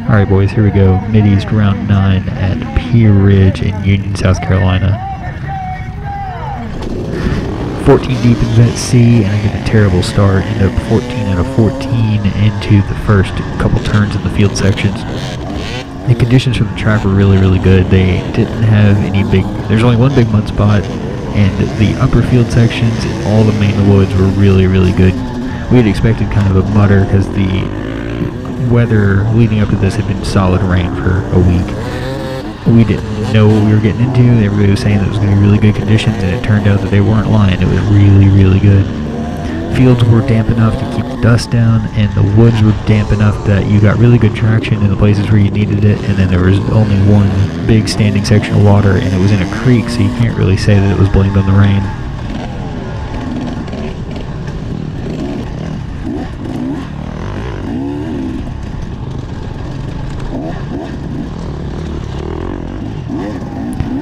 Alright boys, here we go. Mid-East round 9 at PEA Ridge in Union, South Carolina. 14 deep into that C, and I get a terrible start. End up 14 out of 14 into the first couple turns in the field sections. The conditions for the track were really good. They didn't have any big, there's only one big mud spot, and the upper field sections and all the main woods were really good. We had expected kind of a mutter because the weather leading up to this had been solid rain for a week. We didn't know what we were getting into. Everybody was saying that it was going to be really good conditions, and it turned out that they weren't lying. It was really good. Fields were damp enough to keep the dust down, and the woods were damp enough that you got really good traction in the places where you needed it. And then there was only one big standing section of water, and it was in a creek, so you can't really say that it was blamed on the rain.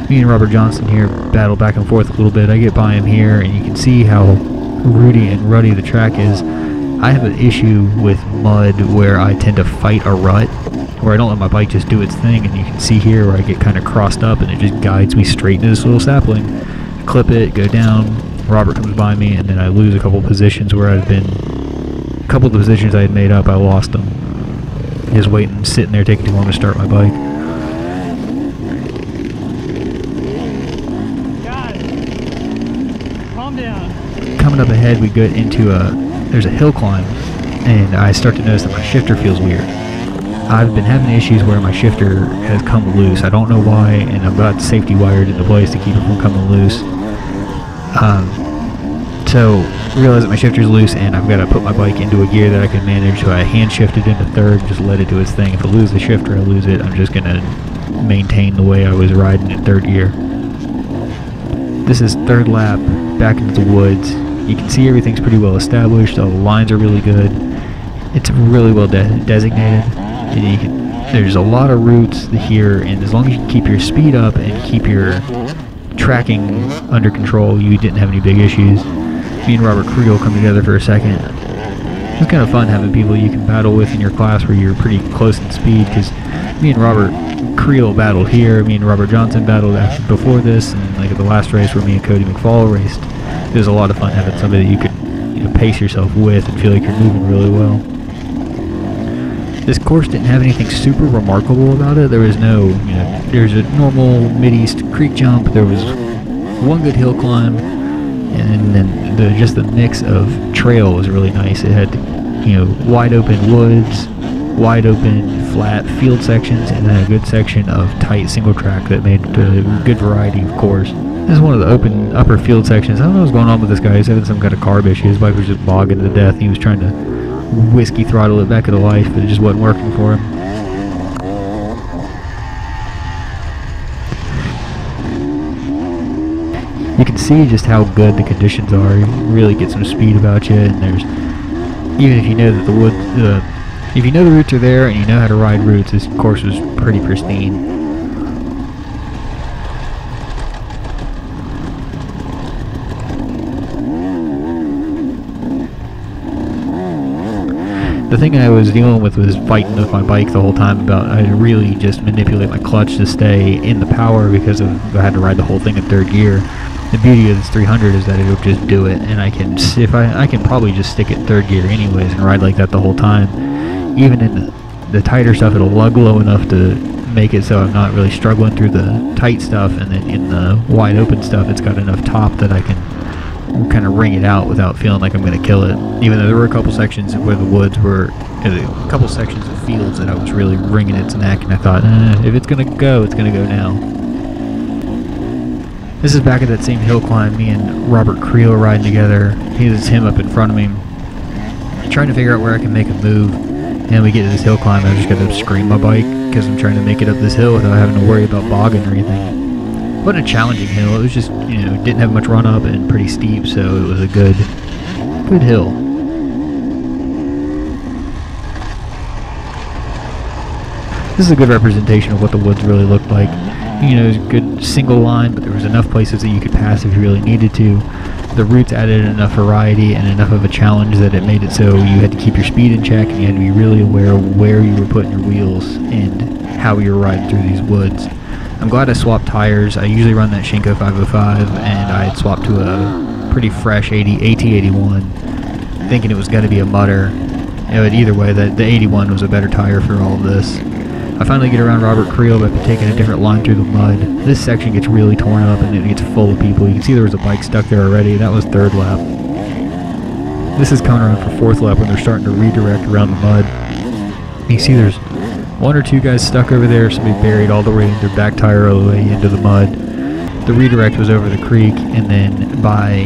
Me and Robert Johnson here battle back and forth a little bit. I get by him here, and you can see how rooty and ruddy the track is. I have an issue with mud where I tend to fight a rut, where I don't let my bike just do its thing, and you can see here where I get kind of crossed up and it just guides me straight into this little sapling. Clip it, go down, Robert comes by me, and then I lose a couple positions where I've been, a couple of the positions I had made up, I lost them. Just waiting, sitting there taking too long to start my bike. Coming up ahead, we get into there's a hill climb, and I start to notice that my shifter feels weird. I've been having issues where my shifter has come loose. I don't know why, and I've got safety wired into place to keep it from coming loose. So realize that my shifter's loose, and I've got to put my bike into a gear that I can manage, so I hand shift it into third, just let it do its thing. If I lose the shifter, I lose it. I'm just going to maintain the way I was riding in third gear. This is third lap, back into the woods. You can see everything's pretty well established. All the lines are really good. It's really well designated. There's a lot of routes here, and as long as you can keep your speed up and keep your tracking under control, you didn't have any big issues. Me and Robert Creel come together for a second. It's kind of fun having people you can battle with in your class where you're pretty close in speed, because me and Robert Creel battled here, me and Robert Johnson battled before this, and like at the last race where me and Cody McFall raced. It was a lot of fun having somebody that you could pace yourself with and feel like you're moving really well. This course didn't have anything super remarkable about it. There was no, there's a normal mid-east creek jump, there was one good hill climb, and then just the mix of trail was really nice. It had, wide open woods, wide open flat field sections, and then a good section of tight single track that made a good variety of course. This is one of the open upper field sections. I don't know what's going on with this guy. He's having some kind of carb issue. His bike was just bogging to death. He was trying to whiskey throttle it back into life, but it just wasn't working for him. You can see just how good the conditions are. You really get some speed about you, and there's, even if you know that the woods, if you know the routes are there and you know how to ride routes, this course was pretty pristine. The thing I was dealing with was fighting with my bike the whole time about I really just manipulate my clutch to stay in the power because I had to ride the whole thing in third gear. The beauty of this 300 is that it'll just do it, and I can probably just stick it in third gear anyways and ride like that the whole time. Even in the tighter stuff, it'll lug low enough to make it so I'm not really struggling through the tight stuff, and then in the wide open stuff, it's got enough top that I can kind of ring it out without feeling like I'm going to kill it. Even though there were a couple sections where the woods were, a couple sections of fields that I was really wringing its neck, and I thought, if it's going to go, it's going to go now. This is back at that same hill climb. Me and Robert Creel are riding together. Here's him up in front of me, trying to figure out where I can make a move. And we get to this hill climb, I just got to scream my bike because I'm trying to make it up this hill without having to worry about bogging or anything. It wasn't a challenging hill, it was just, didn't have much run up and pretty steep, so it was a good hill. This is a good representation of what the woods really looked like. It was a good single line, but there was enough places that you could pass if you really needed to. the routes added enough variety and enough of a challenge that it made it so you had to keep your speed in check and you had to be really aware of where you were putting your wheels and how you were riding through these woods. I'm glad I swapped tires. I usually run that Shinko 505 and I had swapped to a pretty fresh AT81 thinking it was going to be a mudder. But either way, the 81 was a better tire for all of this. I finally get around Robert Creel by taking a different line through the mud. This section gets really torn up and it gets full of people. You can see there was a bike stuck there already. That was third lap. This is coming around for fourth lap when they're starting to redirect around the mud. You see there's one or two guys stuck over there. Somebody buried all the way in their back tire all the way into the mud. The redirect was over the creek, and then by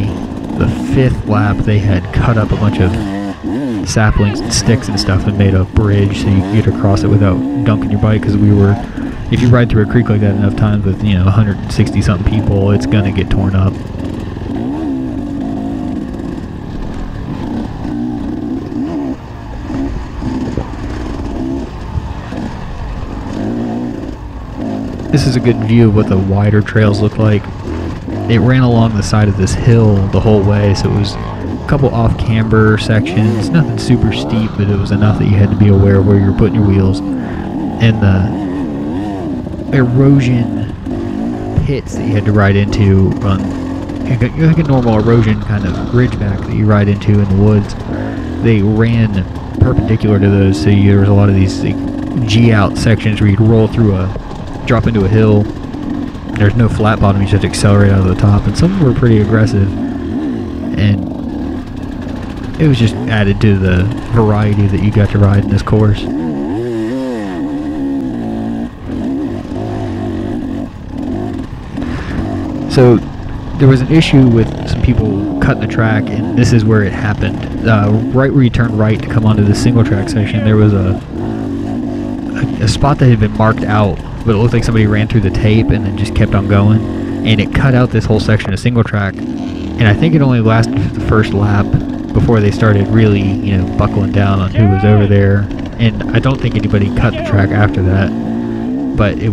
the fifth lap they had cut up a bunch of saplings and sticks and stuff and made a bridge so you could get across it without dunking your bike, because if you ride through a creek like that enough times with 160 something people, it's gonna get torn up. This is a good view of what the wider trails look like. It ran along the side of this hill the whole way, so it was a couple off-camber sections, nothing super steep, but it was enough that you had to be aware of where you were putting your wheels. And the erosion pits that you had to ride into on like a normal erosion kind of ridgeback that you ride into in the woods, they ran perpendicular to those, so there was a lot of these G-out sections where you'd roll through drop into a hill. There's no flat bottom, you just have to accelerate out of the top, and some of them were pretty aggressive, and it was just added to the variety that you got to ride in this course. So there was an issue with some people cutting the track, and this is where it happened. Right where you turn right to come onto the single track section, there was a spot that had been marked out, but it looked like somebody ran through the tape and then just kept on going, and it cut out this whole section of single track, and I think it only lasted the first lap before they started really, buckling down on who was over there, and I don't think anybody cut the track after that, but it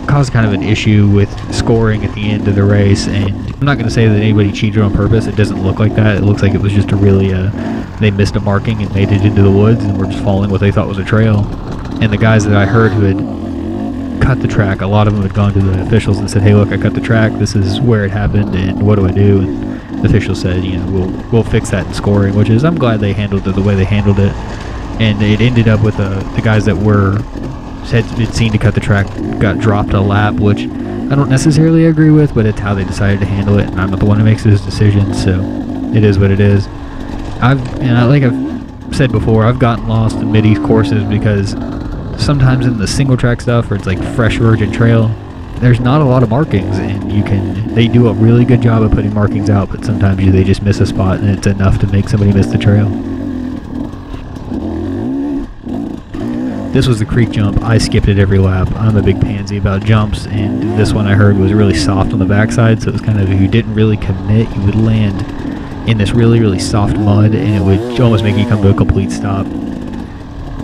caused kind of an issue with scoring at the end of the race, and I'm not going to say that anybody cheated on purpose. It doesn't look like that. It looks like it was just they missed a marking and made it into the woods and were just following what they thought was a trail. And the guys that I heard who had cut the track, a lot of them had gone to the officials and said, "Hey, look, I cut the track. This is where it happened, and what do I do?" And the official said, we'll fix that in scoring, which is, I'm glad they handled it the way they handled it. And it ended up with the guys that had been seen to cut the track got dropped a lap, which I don't necessarily agree with, but it's how they decided to handle it, and I'm not the one who makes those decisions, so it is what it is. Like I've said before, I've gotten lost in mid-east courses because sometimes in the single track stuff, where it's like fresh virgin trail, there's not a lot of markings, and they do a really good job of putting markings out, but sometimes they just miss a spot and it's enough to make somebody miss the trail. This was the creek jump. I skipped it every lap. I'm a big pansy about jumps, and this one I heard was really soft on the backside, so it was kind of, if you didn't really commit, you would land in this really, really soft mud, and it would almost make you come to a complete stop.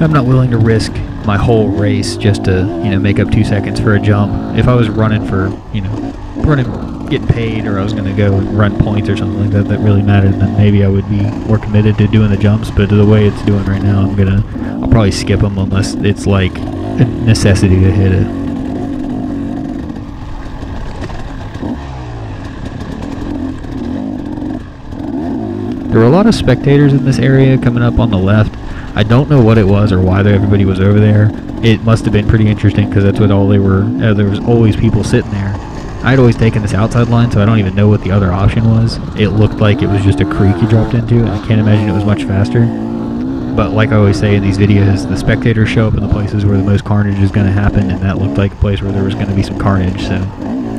I'm not willing to risk my whole race just to, make up 2 seconds for a jump. If I was running for, getting paid, or I was going to go and run points or something like that, that really mattered, then maybe I would be more committed to doing the jumps, but the way it's doing right now, I'll probably skip them unless it's like a necessity to hit it. There were a lot of spectators in this area coming up on the left. I don't know what it was or why everybody was over there. It must have been pretty interesting because that's what all they were. There was always people sitting there. I'd always taken this outside line, so I don't even know what the other option was. It looked like it was just a creek you dropped into, and I can't imagine it was much faster. But like I always say in these videos, the spectators show up in the places where the most carnage is going to happen, and that looked like a place where there was going to be some carnage, so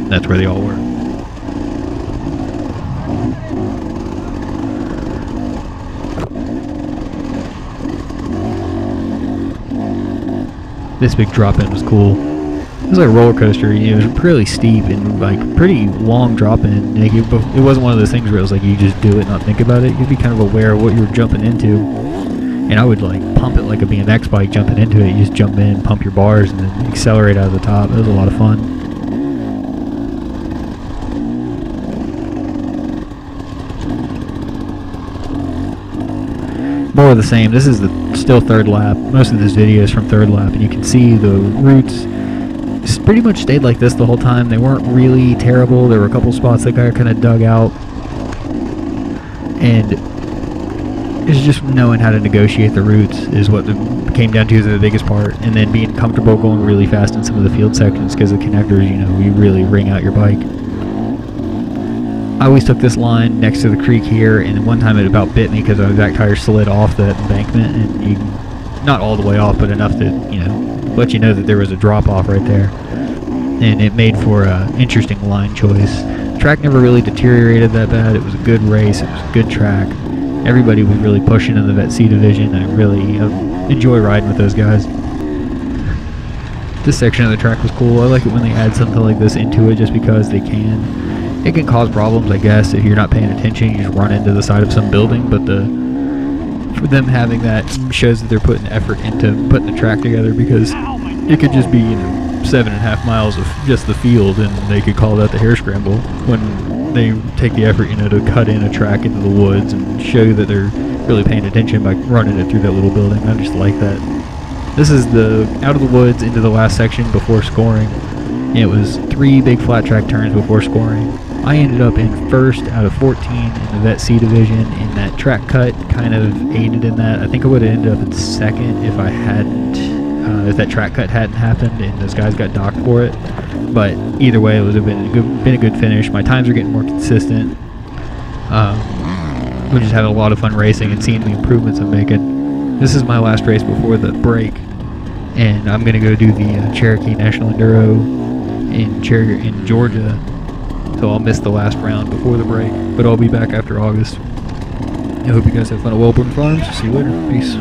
that's where they all were. This big drop-in was cool. It was like a roller coaster. It was really steep and like pretty long drop-in. Like it wasn't one of those things where it was like you just do it, not think about it. You'd be kind of aware of what you were jumping into. And I would like pump it like a BMX bike jumping into it. You just jump in, pump your bars, and then accelerate out of the top. It was a lot of fun. more of the same. This is still third lap. Most of this video is from third lap, and you can see the routes pretty much stayed like this the whole time. They weren't really terrible. There were a couple spots that got kind of dug out, and it's just knowing how to negotiate the routes is what came down to the biggest part, and then being comfortable going really fast in some of the field sections, because the connectors, you know, you really wring out your bike. I always took this line next to the creek here, and one time it about bit me because my back tire slid off that embankment, and not all the way off, but enough to, you know, let you know that there was a drop off right there. And it made for an interesting line choice. The track never really deteriorated that bad. It was a good race. It was a good track. Everybody was really pushing in the Vet C division. I really enjoy riding with those guys. This section of the track was cool. I like it when they add something like this into it just because they can. It can cause problems, I guess, if you're not paying attention. You just run into the side of some building, but for them having that shows that they're putting effort into putting the track together, because it could just be, you know, 7.5 miles of just the field, and they could call that the hare scramble, when they take the effort, you know, to cut in a track into the woods and show you that they're really paying attention by running it through that little building. I just like that. This is the out of the woods into the last section before scoring. It was 3 big flat track turns before scoring. I ended up in first out of 14 in the Vet C division, and that track cut kind of aided in that. I think I would have ended up in second if I hadn't, if that track cut hadn't happened and those guys got docked for it. But either way, it would have been a good finish. My times are getting more consistent. We just had a lot of fun racing and seeing the improvements I'm making. This is my last race before the break, and I'm gonna go do the Cherokee National Enduro in Georgia. So I'll miss the last round before the break, but I'll be back after August. I hope you guys have fun at Wellborn Farms. See you later. Peace.